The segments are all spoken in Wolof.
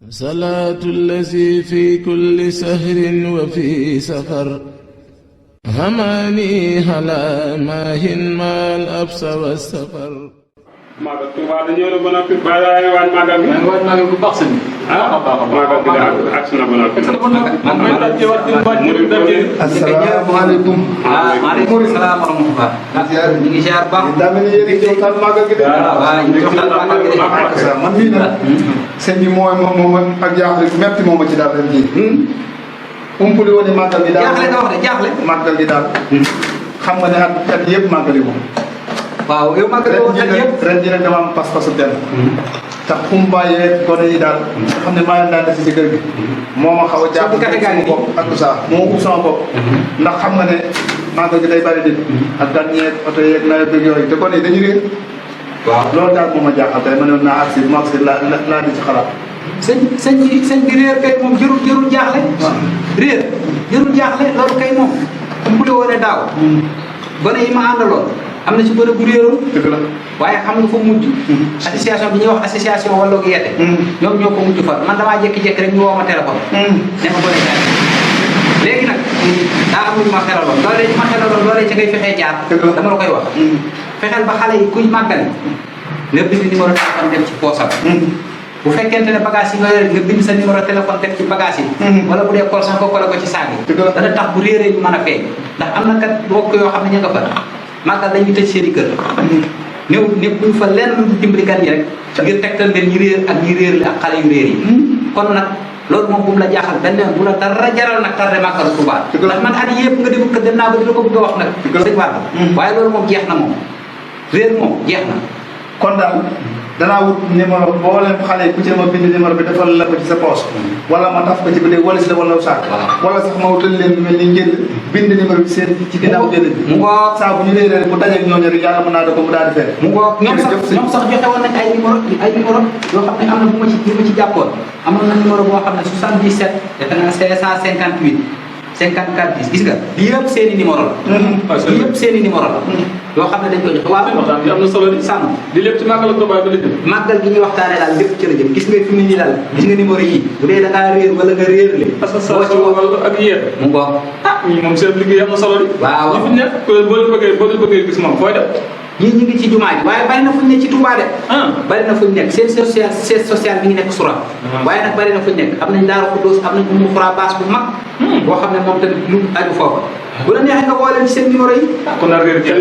صلاة الذي في كل سهر وفي سفر هماني هلا ماهن ما الأبس والسفر Magal Touba dañoo la ba noppi bàyyi waaj magal bi. waaj magal bu baax sëñ bi. magal bi daal agsi na ba noppi. asalaamaaleykum. maaleykum salaam wa rahmatulah. ñu ngi ziar baax. daa mel ni yéen a ngi joxtaan magal gi de. waaw ñu ngi joxtaan magal gi de. man mii nag. sëñ bi moom ak jaaxle metti moom a ci daal ren jii. umpule woon ne magal gi daal jaaxle nga wax de jaaxle. magal gi daal. xam nga ne at yëpp magal yi moom. waaw yow magal boobu at yëpp ren jii nag dama am pas-pasu benn. tax xumba yeeg gone yi daal nga xam ne maa leen daan def si kër gi. moo ma xaw a jaaxal sama bopp ak tout ça moo ub sama bopp. ndax xam nga ne magal gi day bari di ak gan ñeeg oto yeeg nawet bi yooyu te gone yi dañu réer. waaw loolu daal moo ma jaaxal tey ma ne naa agsi bu ma agsi laa di ci xalaat. sëñ bi réer kay moom jërul jaaxle. réer jërul jaaxle loolu kay moom bu dee woon daaw. gone yi ma àndaloon am na ci bërëb bu réeroon. dëgg la waaye xam nga fa mujj. association bi ñuy wax association Wallu Yete. ñoom ñoo ko mujj fa man damaa jékki-jékki rek ñu woo ma téléphone. ne ma gone jaay léegi nag daa am lu ñu ma xelaloon loolee ñu ma xelaloon loolee ca ngay fexee jaar. dama la koy wax. fexeel ba xale yi kuñ màggali nga bind numéro téléphone dem ci poosam. bu fekkente ne bagage yi nga yore nga bind sa numéro téléphone def ci bagage yi. wala bu dee poosam ko kole ko ci saag yi. dana tax bu réeree ñu mën a feeñ. ndax am na kat mbokk yoo xam ne ñu nga fa màggal dañuy tëj seen i kër. néew nekkuñ fa lenn lu dimbali gan ñi rek. ngir tegtal leen ñi réer ak ñi réer li ak xale yu réer yi. kon nag loolu moom bu mu la jaaxal benn yoon bu la dara jaral nag tardé màggalu Tuubaa. ndax man at yëpp nga demul ko dem naa ba dina ko bëgg a wax nag. sëñ Wade waaye loolu moom jeex na moom réer moom jeex na. kon daal danaa wut numéro boolem xale yi ku ci ma bind numéro bi defal la ko ci sa poche. wala ma taf ko ci bu dee wala si la wala saak. wala sax ma wutal leen lu mel ni njënd bind numéro bi seen ci ginnaaw jënd bi. mu ngoog saa bu ñu réeree bu dajeeg ñooñu rek yàlla mën naa da ko mu daal di fekk. mu ngoog ñoom sax joxe woon nañ ay numéro yoo xam ne am na bu ma ci jàppoon amoon na numéro boo xam ne 77 defe naa 558 54 10 gis nga lii yëpp seen i numéro la. lii yëpp seen i numéro la. yoo xam ne dañ ko joxe waaw. waxtaan bi am na solo di sàmm. di lépp ci màggal Touba ba la jëm. màggal gi ñuy waxtaanee daal lépp ci la jëm gis nga fi mu ne nii daal gis nga numéro yi bu dee da ngaa réer wala nga réer le parce que soo ci wàllu ak yéen. mu ngoog ñii moom seen liggéey am na solo di. waaw ñi fi nekk boo leen bëggee gis moom fooy def. ñii ñu ngi ci jumaa ji waaye bari na fu ñu nekk ci Touba de. bari na fu ñu nekk seen social bi ngi nekk Soura. waaye nag bari na fu ñu nekk am nañ Daaru Xuddoos am nañ Umu Xura baas bu mag. boo xam ne moom tamit lu aju foofa. bu la neexee nga woo leen ci seen numéro yi. kon nag réer jeex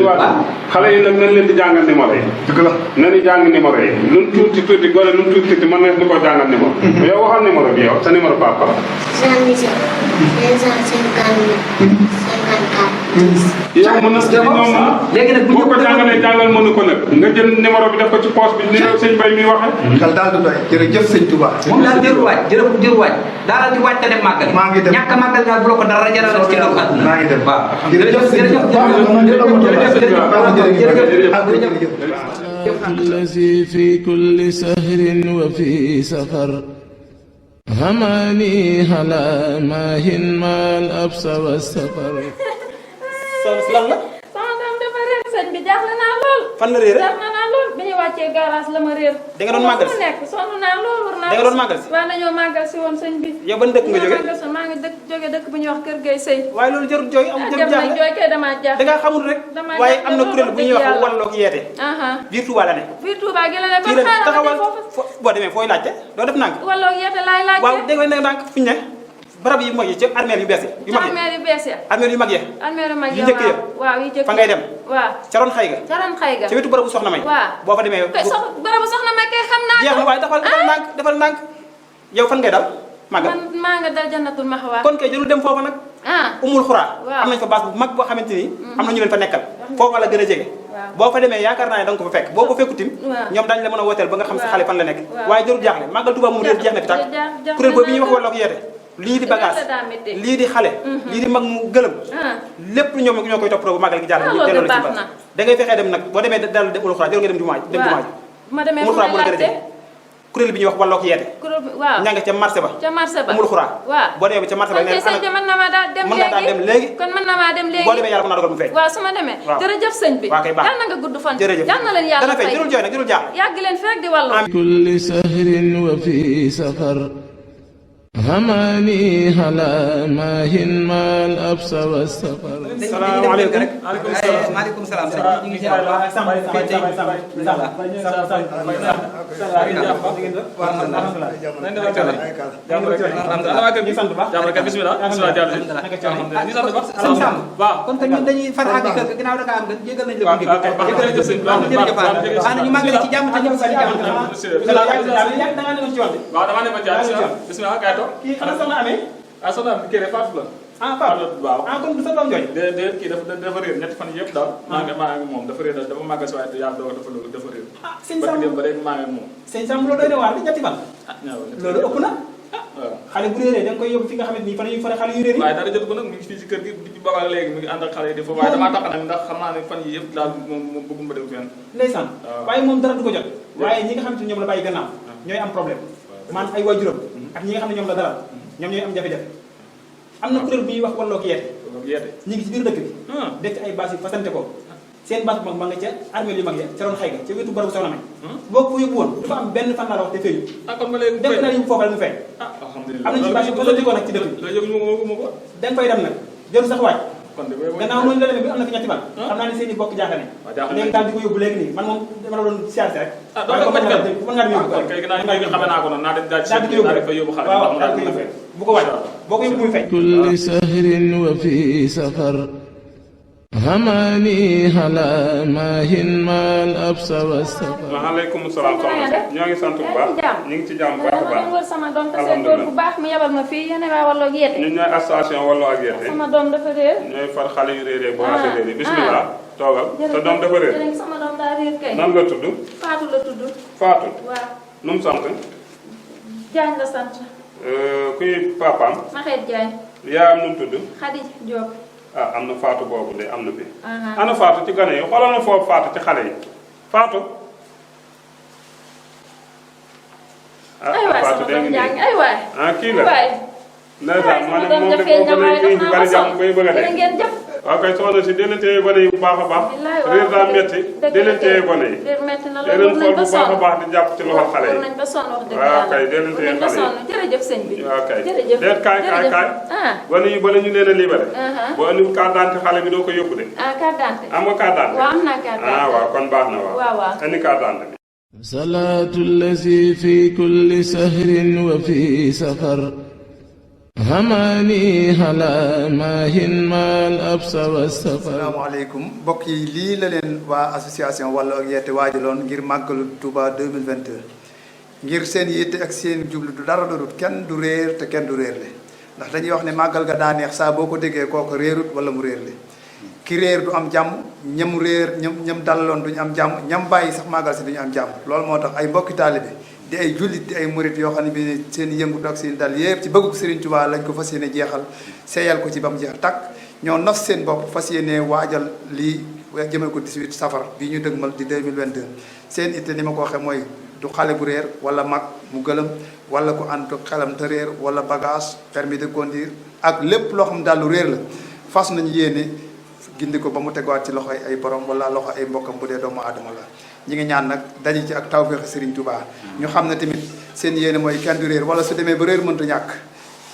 xale yi nag nañ leen di jàngal numéro yi. dëgg la nañu jàng numéro yi lu mu tuuti gone lu mu tuuti mën na di ko jàngal numéro. yow waxal numéro bi yow sa numéro papa. 77 559 54 yow mën na si ñoom léegi nag bu ñu ko jàngalee jàngal mënu ko nag nga jël numéro bi def ko ci poche bi ni sëñ Bay mi waxee. xel daal du doy jërëjëf sëñ Touba. moom daal jëru waaj daal di waaj te dem màggal. maa ngi dem ñàkk a màggal daal bu la ko dara jaral ci kaw àdduna. maa ngi dem waaw jërëjëf الذي في كل سهر وفي سفر هماني هلا ماهن ما الأبس والسفر lan la. sama doom dafa réer sëñ bi jaaxle naa lool. fan la réer jaaxle naa lool bi ñu wàccee garage la ma réer. da nga doon màggal si nekk sonn naa lool war naa. da nga doon màggal si. waaw dañoo màggal si woon sëñ bi. yow ban dëkk nga jógee maa ngi jóge dëkk bu ñuy wax Kër Gueye Sey. waaye loolu jarul jooy amul jarul jaaxle jooy kay damaa jaaxle. da ngaa xamul rek. waaye am na kuréel bu ñuy wax Wallu Yete. biir Touba la ne. biir Touba gi la ne fii la taxawal boo demee fooy laajte doo def nànk. Wallu Yete laay laajte. waaw dégg nga nànk fi ñu ne barab yi mag yi ci armeel yu bees yi. yu mag yi armeel yu bees ya. armeel yu mag yi. armeel yu mag yu njëkk ya. waaw yu njëkk fa ngay dem. waaw ca ron xëy ga. ca ron xëy ga. ci wetu barabu soxna may. waaw boo fa demee. barabu soxna may kay xam naa ko. jeex na waaye defal ndànk yow fan ngay dal màggal. man maa nga dal Jannatul Mahwa. kon kay jëlul dem foofa nag. Umul Xura. waaw am nañ fa baas bu mag boo xamante ni. am na ñu leen fa nekkal. foofa la gën a jege. boo fa demee yaakaar naa ne da nga ko fa fekk boo ko fekkutim ñoom dañ la mën a wooteel ba nga xam sa xale fan la nekk waaye jërul jaaxle màggal Tuubaa moom réer jeex na fi tàkk kuréel boobu ñuy wax Wallu Yete lii di bagage lii di xale lii di mag mu gëlëm lépp ñoom ñoo koy toppatoo bu màggal gi jàll ñu delloo la ci baax da ngay fexee dem nag boo demee dal dem Umul Xura jël nga dem jumaa ji Umul Xura bu la gën a jege kuréel bi ñuy wax walloo ko yeete kuréel bi waaw ña nga ca marché ba ca marché ba amul xuraa waaw boo demee ba ca marché ba kon kay sëñ bi mën na maa daal dem mën nga daal dem léegi kon mën na maa dem léegi boo demee yàlla mën naa dogal mu feeñ waaw su ma demee waaw jërëjëf sëñ bi waaw kay baax yal na nga gudd fan jërëjëf yal na leen yàlla dana feeñ fay jërul jooy nag jërul jaaxle yàgg leen fi rek di wàllu كل سهر وفي سفر هماني هلا ماهن ما الأبس والسفر salaamaaleykum rek maaleykum salaam sëñ bi ñu ngi ziar kon te ñun dañuy far àgg kër ga ginnaaw da ngaa am nga jégal nañ la bu njëkk jërëjëf ñu màggale ci jàmm te ñëw ci jàmm waaw damaa ne ma jaar bismillah kaay toog kii xanaa soxna amee ah soxna am kii de Fatou la Fatou waaw kon du sa doom jooy déedéet kii dafa réer ñetti fan yëpp daal maa ngi moom dafa réer dafa màggal si waaye yàlla dogal dafa réer sëñ ba Sam dem ba léegi maa ngi moom sëñ Sam loolu doy na waar li ñetti fan loolu ëpp na waaw xale bu réeree da nga koy yóbbu fi nga xamante ni fa lañuy fare xale yu réer yi waaye dara jot ko nag mi ngi fii si kër gi di baba léegi mi ngi ànd ak xale yi di fa waaye damaa tax nag ndax xam naa ne fan yi yëpp daal moom bëgguma dem fenn ndeysaan waaye moom dara du ko jot waaye ñi nga xamante ni ñoom la bàyyi gannaaw ñooy am problème man ay waajuram ak ñi nga xam ne ñoom la dara ñoom ñooy am jafe-jafe am na kuréel bu ñuy wax walloo ko yeete ñi ngi ci biir dëkk bi dëkk ay bâche yi fasante ko seen bâche bu mag ma nga ca armée yu mag ya ca roon xëy ga ca wetu barabu soxna may boo ko yóbbu woon dafa am benn fan laa la wax te feeñu kon nga léegi def na ñu foofu rek mu feeñ alhamdulilah am na ci bâche yu fasante ko nag ci dëkk bi loolu yëgu ma ko da nga fay dem nag jëru sax waaj kon de gannaaw noonu la demee bi am na fi ñetti fan xam naa ne seen i bokk jaaxal ne léegi daal di ko yóbbu léegi nii man moom dama la doon siyaase rek waaye ko mën ngaa yóbbu kon kay ginnaaw léegi xamee naa ko noonu naa dem daal di ko yóbbu daal di ko yóbbu xale waaw daal di ko yóbbu bu ko wàcc boo ko yóbbu muy feeñ كل سهر وفي سفر هماني هلا ماهن ما الأبس والسفر waaleykum salaam soxna ñoo ngi sant bu baax ñu ngi ci jàmm bu baax a baax wër sama doom te seen doom bu baax mu yebal ma fii yéen waa walloo yeete ñun ñooy association Walloo ak Yeete sama doom dafa réer ñooy far xale yu réeree bu waase réer yi bismillah toogal sa doom dafa réer jërëjëf sama doom daa réer kay nan la tudd Fatou la tudd Fatou waaw nu mu sant Diagne la sant kuy papaam Maxeet Diagne yaayam nu mu tudd Khady Diop ah am na Fatou boobu de am na fi ana Fatou ci gane yi xoolal na foofu Fatou ci xale yi Fatou ay waay sama doom Diagne ay waay ah kii la waay ndeysaan ma ne doom moom de jafee boobu jamaay léegi dox ñu naa bari ba jàmm bay bëgg a jërë dee ngeen jëf waaw kay soxna si dee leen téye gone yi bu baax a baax réer daa metti dee leen téye gone yi réer metti na dee loolu leen nañ xool ba bu baax a sonn baax di jàpp ci loxo xale yi nañ ba sonn wax dëgg waaw yàlla kay dee leen téye nañ ba xale yi sonn jërëjëf sëñ bi waaw kay jërëjëf déet kaay kaay ah gone yi bala ñu leen a libéré boo andiwul carte d'identité xale bi doo ko yóbbu de ah carte d'identité am nga carte d'identité waaw am naa carte d'identité ah waaw kon baax na waaw waaw waaw andi carte d'identité bi صلاة الذي في كل سهر وفي سفر هماني هلا ماهن ما الأبس والسفر asalaamaaleykum mbokk yi lii la leen waa association Walloo ak Yeete waajaloon ngir màggalu Touba 2022 ngir seen yitte ak seen jublu du dara lu dul kenn du réer te kenn du réerle ndax dañuy wax ne màggal ga daa neex saa boo ko déggee kooku réerut wala mu réerle ki réer du am jàmm ñam réer ñam dalaloon duñu am jàmm ñam bàyyi sax màggal si duñu am jàmm loolu moo tax ay mbokki taalibe di ay jullit di ay murit yoo xam ne bi seen yëngu ak seen dal yëpp ci bëggug Serigne Touba lañ ko fas yéene jeexal seeyal ko ci ba mu jeex takk ñoo nos seen bopp fas yéene waajal lii jëmee ko 18 safar bi ñu dëgmal di 2022 seen itte ni ma ko waxee mooy du xale bu réer wala mag mu gëlëm wala ku ànd ak xelam te réer wala bagage permis de conduire ak lépp loo xam daal lu réer la fas nañu yéene gindi ko ba mu tegawaat ci loxoy ay borom wala loxo ay mbokkam bu dee doomu aadama la ñi ngi ñaan nag daje ci ak tawfeex Serigne Touba ñu xam ne tamit seen yéene mooy kenn du réer wala su demee ba réer mënta ñàkk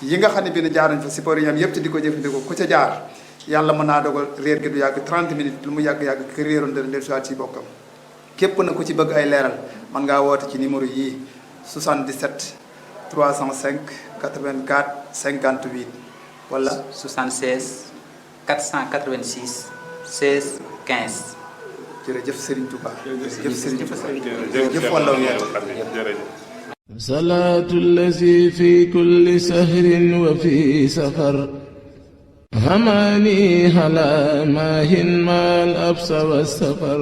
yi nga xam ne bi ne jaar nañ fa support yi ñam yëpp ci di ko jëfandikoo ku ca jaar yàlla mën naa dogal réer gi du yàgg 30 minutes lu mu yàgg-yàgg ki réeroon dana del soit ci bokkam képp na ku ci bëgg ay leeral mën ngaa woote ci numéro yii 77 305 84 58 wala 76 486 16 15 jërëjëf Serigne Touba jërëjëf Serigne Touba jërëjëf jërëjëf Walloo ak Yeete jërëjëf صلاة الذي في كل سهر وفي سفر هماني هلا ماهن ما الأبس والسفر